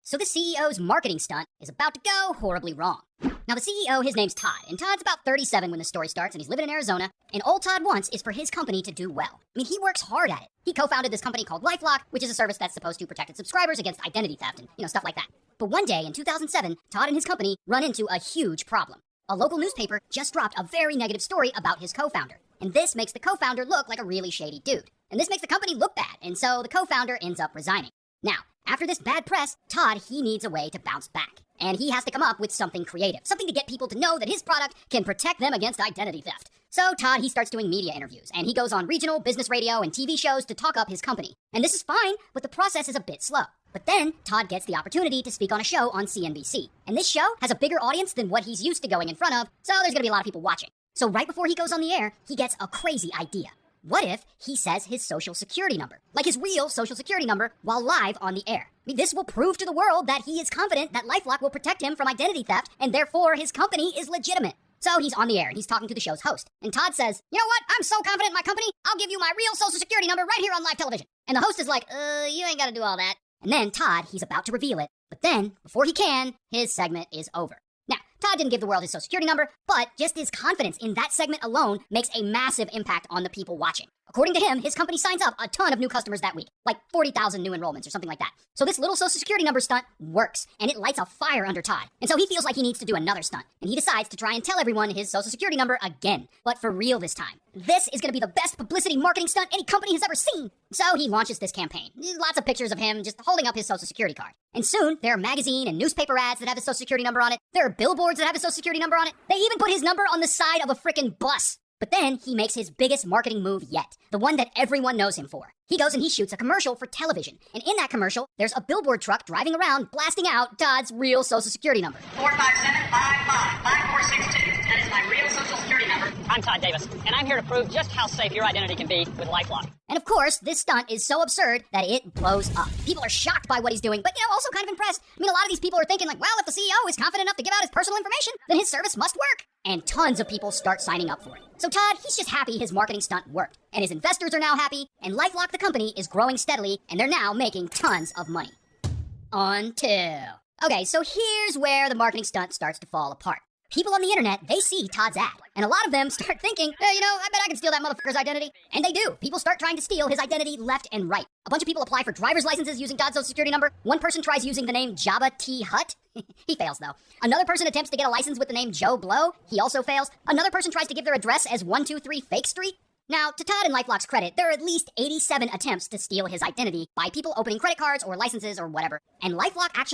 So the CEO's marketing stunt is about to go horribly wrong. Now the CEO, his name's Todd, and Todd's about 37 when the story starts, and he's living in Arizona, and all Todd wants is for his company to do well. I mean, he works hard at it. He co-founded this company called LifeLock, which is a service that's supposed to protect its subscribers against identity theft and, stuff like that. But one day in 2007, Todd and his company run into a huge problem. A local newspaper just dropped a very negative story about his co-founder, and this makes the co-founder look like a really shady dude. And this makes the company look bad, and so the co-founder ends up resigning. Now, after this bad press, Todd, he needs a way to bounce back. And he has to come up with something creative, something to get people to know that his product can protect them against identity theft. So Todd, he starts doing media interviews, and he goes on regional, business radio, and TV shows to talk up his company. And this is fine, but the process is a bit slow. But then, Todd gets the opportunity to speak on a show on CNBC. And this show has a bigger audience than what he's used to going in front of, so there's gonna be a lot of people watching. So right before he goes on the air, he gets a crazy idea. What if he says his social security number, like his real social security number, while live on the air? I mean, this will prove to the world that he is confident that LifeLock will protect him from identity theft, and therefore his company is legitimate. So he's on the air, and he's talking to the show's host. And Todd says, "You know what? I'm so confident in my company, I'll give you my real social security number right here on live television." And the host is like, you ain't gotta do all that. And then Todd, he's about to reveal it. But then, before he can, his segment is over. Now, Todd didn't give the world his social security number, but just his confidence in that segment alone makes a massive impact on the people watching. According to him, his company signs up a ton of new customers that week, like 40,000 new enrollments or something like that. So this little social security number stunt works, and it lights a fire under Todd. And so he feels like he needs to do another stunt, and he decides to try and tell everyone his social security number again, but for real this time. This is going to be the best publicity marketing stunt any company has ever seen. So he launches this campaign. Lots of pictures of him just holding up his social security card. And soon, there are magazine and newspaper ads that have his social security number on it. There are billboards that have his social security number on it. They even put his number on the side of a frickin' bus. But then he makes his biggest marketing move yet, the one that everyone knows him for. He goes and he shoots a commercial for television. And in that commercial, there's a billboard truck driving around blasting out Todd's real social security number. 457-55-5462. That is my real social security number. I'm Todd Davis, and I'm here to prove just how safe your identity can be with LifeLock. And of course, this stunt is so absurd that it blows up. People are shocked by what he's doing, but also kind of impressed. I mean, a lot of these people are thinking like, well, if the CEO is confident enough to give out his personal information, then his service must work. And tons of people start signing up for it. So Todd, he's just happy his marketing stunt worked. And his investors are now happy, and LifeLock, the company, is growing steadily, and they're now making tons of money. Okay, so here's where the marketing stunt starts to fall apart. People on the internet, they see Todd's ad, and a lot of them start thinking, hey, I bet I can steal that motherfucker's identity. And they do. People start trying to steal his identity left and right. A bunch of people apply for driver's licenses using Todd's social security number. One person tries using the name Jabba T. Hutt. He fails, though. Another person attempts to get a license with the name Joe Blow. He also fails. Another person tries to give their address as 123 Fake Street. Now, to Todd and LifeLock's credit, there are at least 87 attempts to steal his identity by people opening credit cards or licenses or whatever. And LifeLock actually